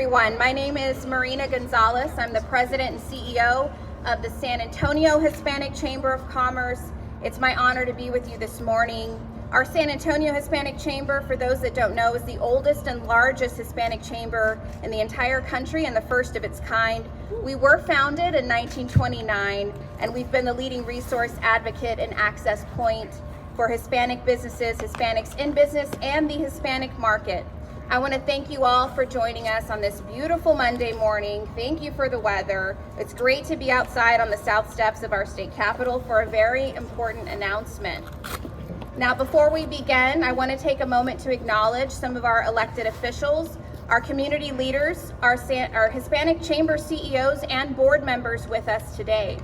everyone. My name is Marina Gonzalez. I'm the president and CEO of the San Antonio Hispanic Chamber of Commerce. It's my honor to be with you this morning. Our San Antonio Hispanic Chamber, for those that don't know, is the oldest and largest Hispanic chamber in the entire country and the first of its kind. We were founded in 1929, and we've been the leading resource advocate and access point for Hispanic businesses, Hispanics in business, and the Hispanic market. I want to thank you all for joining us on this beautiful Monday morning. Thank you for the weather. It's great to be outside on the south steps of our state capitol for a very important announcement. Now, before we begin, I want to take a moment to acknowledge some of our elected officials, our community leaders, our Hispanic Chamber CEOs, and board members with us today.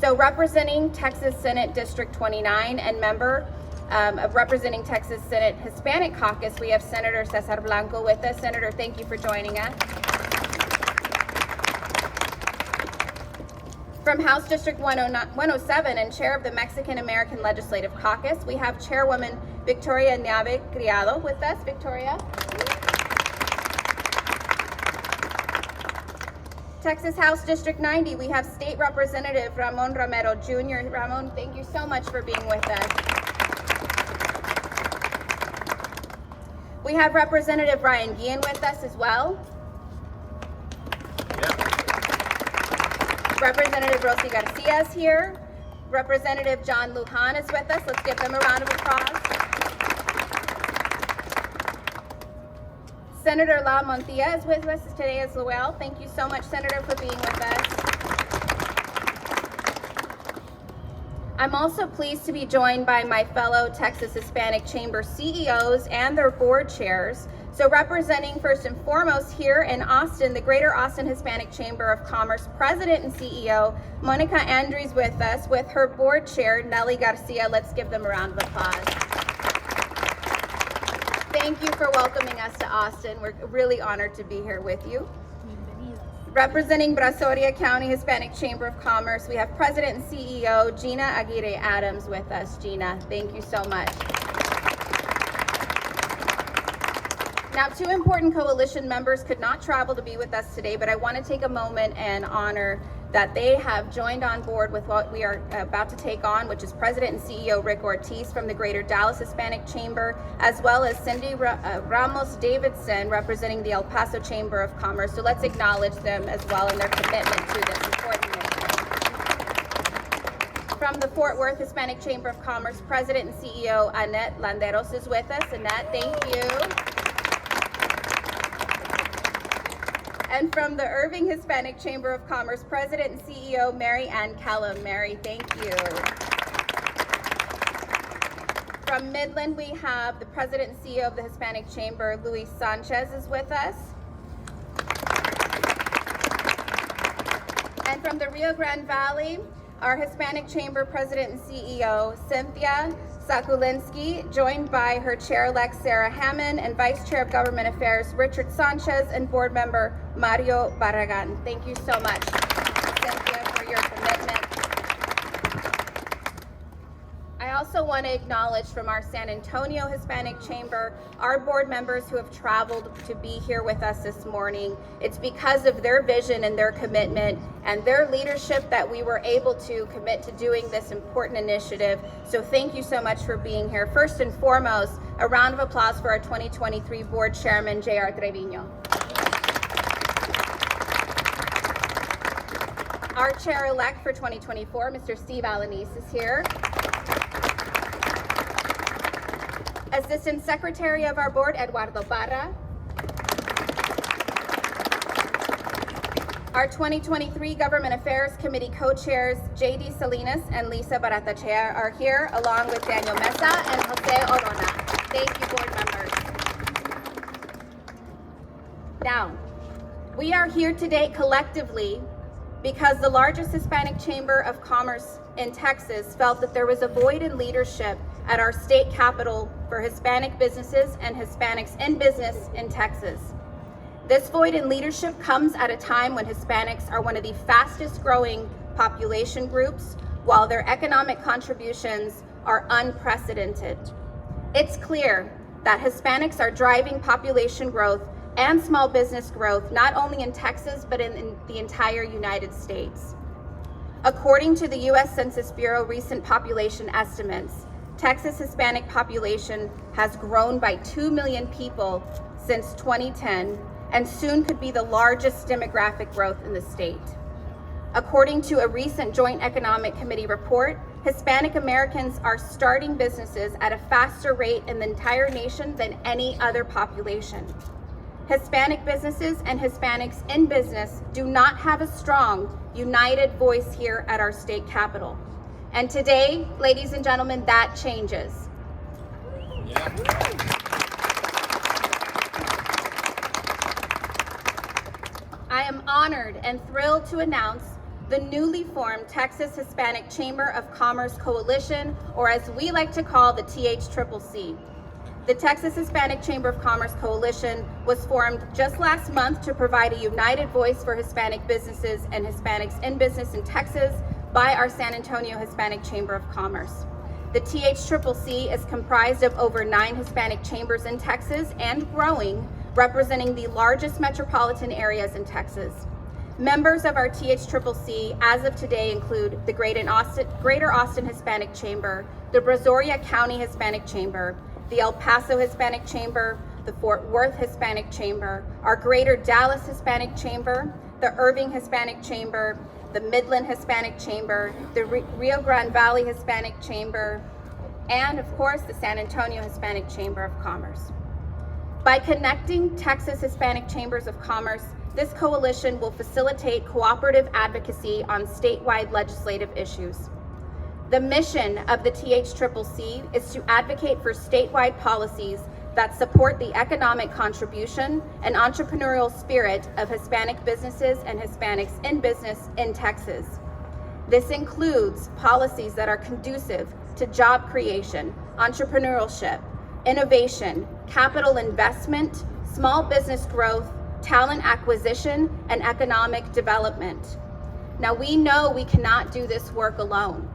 So representing Texas Senate District 29 and member of representing Texas Senate Hispanic Caucus, we have Senator Cesar Blanco with us. Senator, thank you for joining us. From House District 107 and chair of the Mexican American Legislative Caucus, we have Chairwoman Victoria Nave Criado with us. Victoria. Texas House District 90, we have State Representative Ramon Romero Jr. Ramon, thank you so much for being with us. We have Representative Ryan Guillen with us as well. Representative Rosie Garcia is here. Representative John Lujan is with us. Let's give them a round of applause. Senator La Montilla is with us today as well. Thank you so much, Senator, for being with us. I'm also pleased to be joined by my fellow Texas Hispanic Chamber CEOs and their board chairs. So representing first and foremost here in Austin, the Greater Austin Hispanic Chamber of Commerce President and CEO, Monica Andrews with us, with her board chair, Nelly Garcia. Let's give them a round of applause. Thank you for welcoming us to Austin. We're really honored to be here with you. Representing Brazoria County Hispanic Chamber of Commerce, we have President and CEO Gina Aguirre Adams with us. Gina, thank you so much. Now, two important coalition members could not travel to be with us today, but I want to take a moment and honor that they have joined on board with what we are about to take on, which is President and CEO Rick Ortiz from the Greater Dallas Hispanic Chamber, as well as Cindy Ramos Davidson representing the El Paso Chamber of Commerce. So let's acknowledge them as well in their commitment to this important mission. From the Fort Worth Hispanic Chamber of Commerce, President and CEO Annette Landeros is with us. Annette, thank you. And from the Irving Hispanic Chamber of Commerce, President and CEO Mary Ann Kellum. Mary, thank you. From Midland, we have the President and CEO of the Hispanic Chamber, Luis Sanchez, is with us. And from the Rio Grande Valley, our Hispanic Chamber President and CEO, Cynthia Sakulinski, joined by her chair-elect Sarah Hammond and Vice Chair of Government Affairs Richard Sanchez and board member Mario Barragan. Thank you so much, Cynthia, for your commitment. I also want to acknowledge from our San Antonio Hispanic Chamber, our board members who have traveled to be here with us this morning. It's because of their vision and their commitment and their leadership that we were able to commit to doing this important initiative. So thank you so much for being here. First and foremost, a round of applause for our 2023 board chairman, J.R. Trevino. Our chair-elect for 2024, Mr. Steve Alanis, is here. Assistant Secretary of our board, Eduardo Barra. Our 2023 Government Affairs Committee co-chairs, J.D. Salinas and Lisa Baratachea are here, along with Daniel Mesa and Jose Orona. Thank you, board members. Now, we are here today collectively because the largest Hispanic Chamber of Commerce in Texas felt that there was a void in leadership at our state capitol for Hispanic businesses and Hispanics in business in Texas. This void in leadership comes at a time when Hispanics are one of the fastest growing population groups, while their economic contributions are unprecedented. It's clear that Hispanics are driving population growth and small business growth, not only in Texas, but in the entire United States. According to the U.S. Census Bureau recent population estimates, Texas Hispanic population has grown by 2 million people since 2010 and soon could be the largest demographic growth in the state. According to a recent Joint Economic Committee report, Hispanic Americans are starting businesses at a faster rate in the entire nation than any other population. Hispanic businesses and Hispanics in business do not have a strong, united voice here at our state capitol. And today, ladies and gentlemen, that changes. I am honored and thrilled to announce the newly formed Texas Hispanic Chamber of Commerce Coalition, or as we like to call the THCCC. The Texas Hispanic Chamber of Commerce Coalition was formed just last month to provide a united voice for Hispanic businesses and Hispanics in business in Texas by our San Antonio Hispanic Chamber of Commerce. The THCCC is comprised of over 9 Hispanic chambers in Texas and growing, representing the largest metropolitan areas in Texas. Members of our THCCC as of today include the Greater Austin Hispanic Chamber, the Brazoria County Hispanic Chamber, the El Paso Hispanic Chamber, the Fort Worth Hispanic Chamber, our Greater Dallas Hispanic Chamber, the Irving Hispanic Chamber, the Midland Hispanic Chamber, the Rio Grande Valley Hispanic Chamber, and of course the San Antonio Hispanic Chamber of Commerce. By connecting Texas Hispanic Chambers of Commerce, this coalition will facilitate cooperative advocacy on statewide legislative issues. The mission of the THCCC is to advocate for statewide policies that support the economic contribution and entrepreneurial spirit of Hispanic businesses and Hispanics in business in Texas. This includes policies that are conducive to job creation, entrepreneurship, innovation, capital investment, small business growth, talent acquisition, and economic development. Now, we know we cannot do this work alone.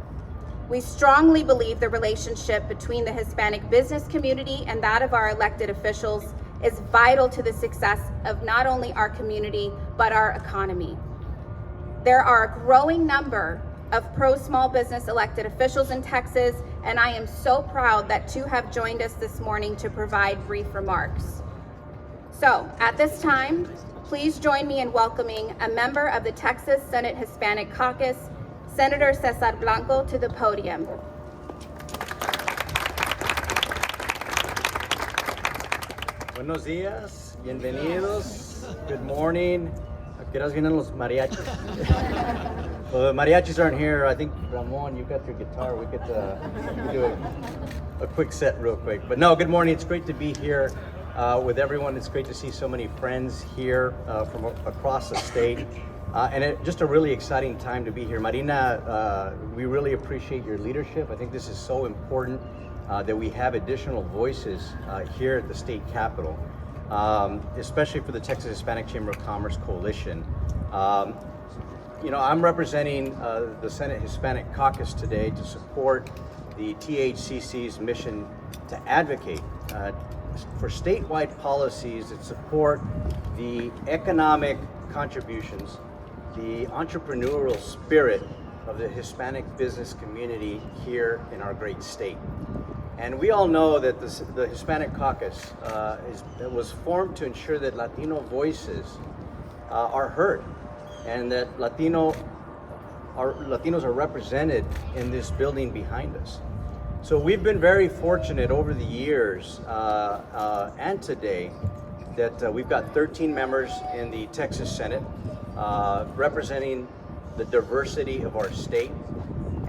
We strongly believe the relationship between the Hispanic business community and that of our elected officials is vital to the success of not only our community, but our economy. There are a growing number of pro-small business elected officials in Texas, and I am so proud that 2 have joined us this morning to provide brief remarks. So, at this time, please join me in welcoming a member of the Texas Senate Hispanic Caucus, Senator Cesar Blanco, to the podium. Buenos días, bienvenidos, good morning. ¿A qué horas vienen los mariachis? Well, the mariachis aren't here. I think, Ramon, you got your guitar. We could do a quick set real quick. But no, good morning. It's great to be here with everyone. It's great to see so many friends here from across the state. Just a really exciting time to be here. Marina, we really appreciate your leadership. I think this is so important that we have additional voices here at the state capitol, especially for the Texas Hispanic Chamber of Commerce Coalition. I'm representing the Senate Hispanic Caucus today to support the THCC's mission to advocate for statewide policies that support the economic contributions, the entrepreneurial spirit of the Hispanic business community here in our great state. And we all know that the Hispanic Caucus was formed to ensure that Latino voices are heard and that Latinos are represented in this building behind us. So we've been very fortunate over the years and today that we've got 13 members in the Texas Senate representing the diversity of our state.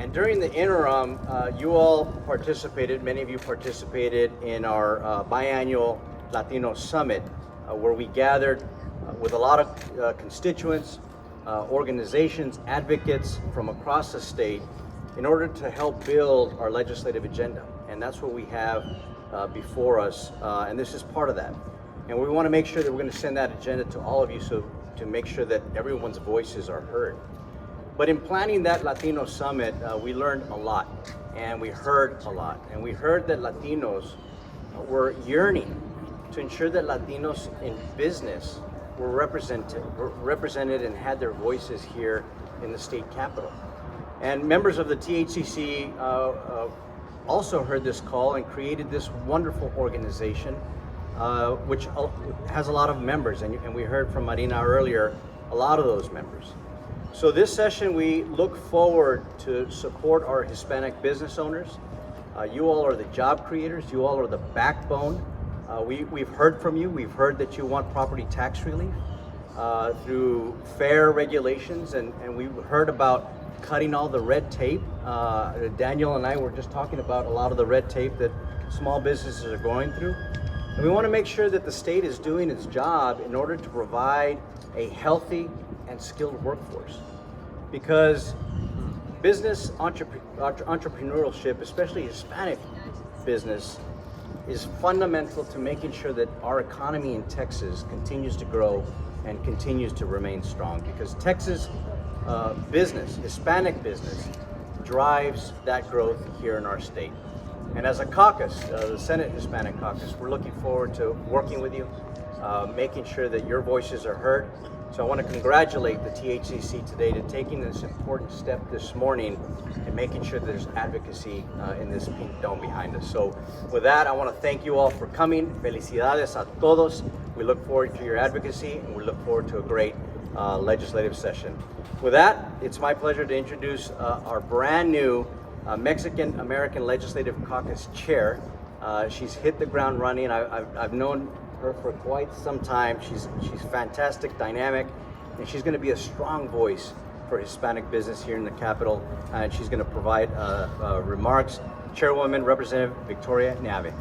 And during the interim, you all participated, many of you participated in our biannual Latino Summit, where we gathered with a lot of constituents, organizations, advocates from across the state in order to help build our legislative agenda. And that's what we have before us, and this is part of that. And we want to make sure that we're going to send that agenda to all of you to make sure that everyone's voices are heard. But in planning that Latino Summit, we learned a lot, and we heard a lot. And we heard that Latinos were yearning to ensure that Latinos in business were represented and had their voices here in the state capitol. And members of the THCC also heard this call and created this wonderful organization, which has a lot of members, and we heard from Marina earlier, a lot of those members. So this session, we look forward to support our Hispanic business owners. You all are the job creators, you all are the backbone. We've heard from you, we've heard that you want property tax relief through fair regulations, and we've heard about cutting all the red tape. Daniel and I were just talking about a lot of the red tape that small businesses are going through. And we want to make sure that the state is doing its job in order to provide a healthy and skilled workforce. Because business entrepreneurship, especially Hispanic business, is fundamental to making sure that our economy in Texas continues to grow and continues to remain strong. Because Texas business, Hispanic business, drives that growth here in our state. And as a caucus, the Senate Hispanic Caucus, we're looking forward to working with you, making sure that your voices are heard. So I want to congratulate the THCC today to taking this important step this morning and making sure there's advocacy in this pink dome behind us. So with that, I want to thank you all for coming. Felicidades a todos. We look forward to your advocacy, and we look forward to a great legislative session. With that, it's my pleasure to introduce our brand new Mexican American Legislative Caucus Chair. She's hit the ground running. I've known her for quite some time. She's fantastic, dynamic, and she's going to be a strong voice for Hispanic business here in the Capitol, and she's going to provide remarks. Chairwoman Representative Victoria Nave.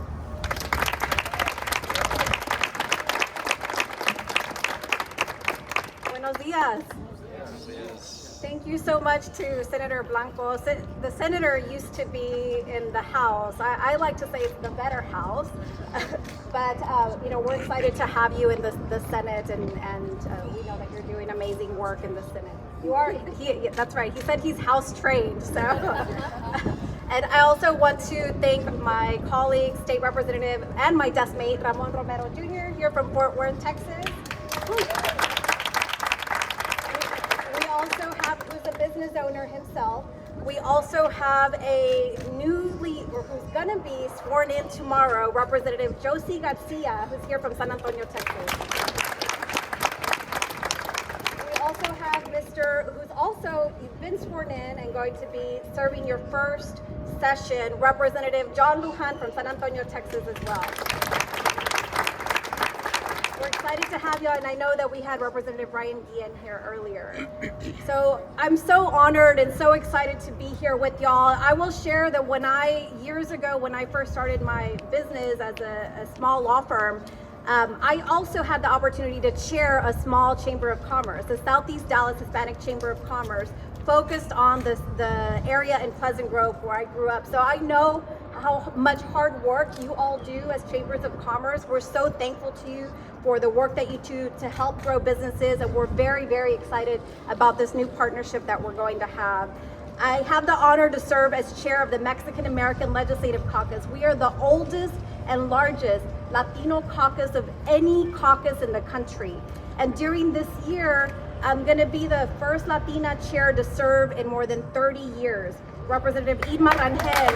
Buenos dias. Thank you so much to Senator Blanco. The senator used to be in the House. I like to say it's the better House, but we're excited to have you in the Senate, and we know that you're doing amazing work in the Senate. You are. That's right. He said he's House trained. So, and I also want to thank my colleague, State Representative, and my deskmate Ramon Romero Jr. here from Fort Worth, Texas. Who's a business owner himself. We also have a who's gonna be sworn in tomorrow, Representative Josie Garcia, who's here from San Antonio, Texas. We also have who's also been sworn in and going to be serving your first session, Representative John Lujan from San Antonio, Texas as well. We're excited to have you, and I know that we had Representative Ryan Guillen here earlier. So I'm so honored and so excited to be here with y'all. I will share that years ago when I first started my business as a small law firm, I also had the opportunity to chair a small chamber of commerce, the Southeast Dallas Hispanic Chamber of Commerce, focused on the area in Pleasant Grove where I grew up. So I know how much hard work you all do as chambers of commerce. We're so thankful to you for the work that you do to help grow businesses, and we're very, very excited about this new partnership that we're going to have. I have the honor to serve as chair of the Mexican American Legislative Caucus. We are the oldest and largest Latino caucus of any caucus in the country. And during this year, I'm going to be the first Latina chair to serve in more than 30 years. Representative Irma Rangel.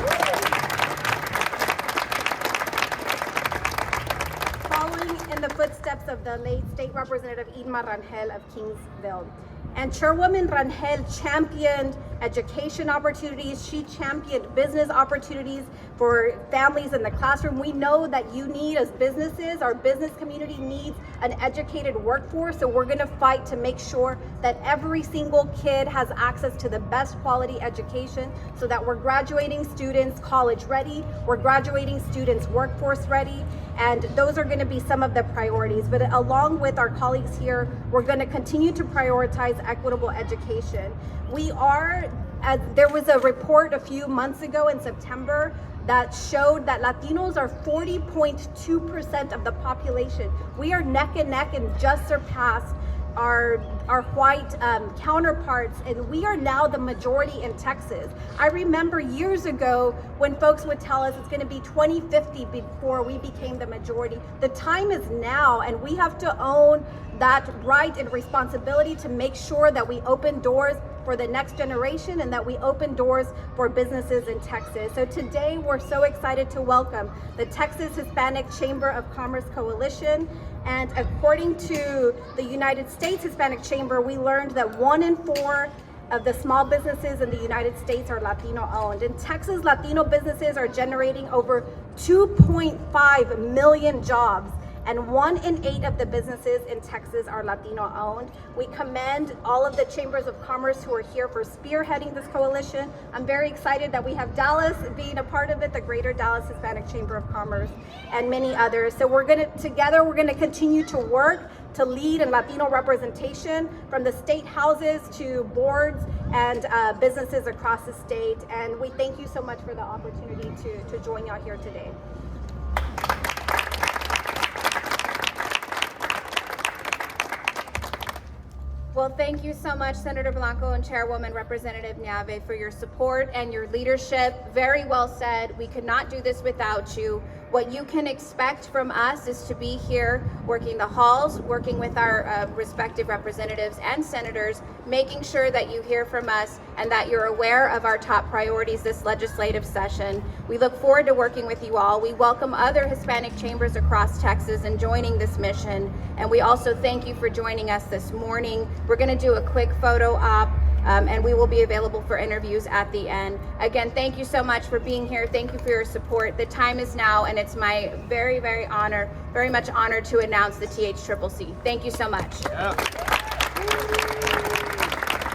Following in the footsteps of the late State Representative Irma Rangel of Kingsville. And Chairwoman Rangel championed education opportunities. She championed business opportunities for families in the classroom. We know that you need, as businesses, our business community needs an educated workforce. So we're gonna fight to make sure that every single kid has access to the best quality education, so that we're graduating students college ready, we're graduating students workforce ready, and those are gonna be some of the priorities. But along with our colleagues here, we're gonna continue to prioritize equitable education. There was a report a few months ago in September that showed that Latinos are 40.2% of the population. We are neck and neck and just surpassed white counterparts, and we are now the majority in Texas. I remember years ago when folks would tell us it's going to be 2050 before we became the majority. The time is now, and we have to own that right and responsibility to make sure that we open doors for the next generation and that we open doors for businesses in Texas. So today we're so excited to welcome the Texas Hispanic Chamber of Commerce Coalition. And according to the United States Hispanic Chamber, we learned that 1 in 4 of the small businesses in the United States are Latino owned. In Texas, Latino businesses are generating over 2.5 million jobs, and 1 in 8 of the businesses in Texas are Latino owned. We commend all of the chambers of commerce who are here for spearheading this coalition. I'm very excited that we have Dallas being a part of it, the Greater Dallas Hispanic Chamber of Commerce, and many others. So we're gonna continue to work to lead in Latino representation from the state houses to boards and businesses across the state. And we thank you so much for the opportunity to join y'all here today. Well, thank you so much, Senator Blanco and Chairwoman Representative Niave, for your support and your leadership. Very well said. We could not do this without you. What you can expect from us is to be here working the halls, working with our respective representatives and senators, making sure that you hear from us and that you're aware of our top priorities this legislative session. We look forward to working with you all. We welcome other Hispanic chambers across Texas in joining this mission. And we also thank you for joining us this morning. We're going to do a quick photo op. And we will be available for interviews at the end. Again, thank you so much for being here. Thank you for your support. The time is now, and it's my very much honored to announce the THCCC. Thank you so much. Yeah.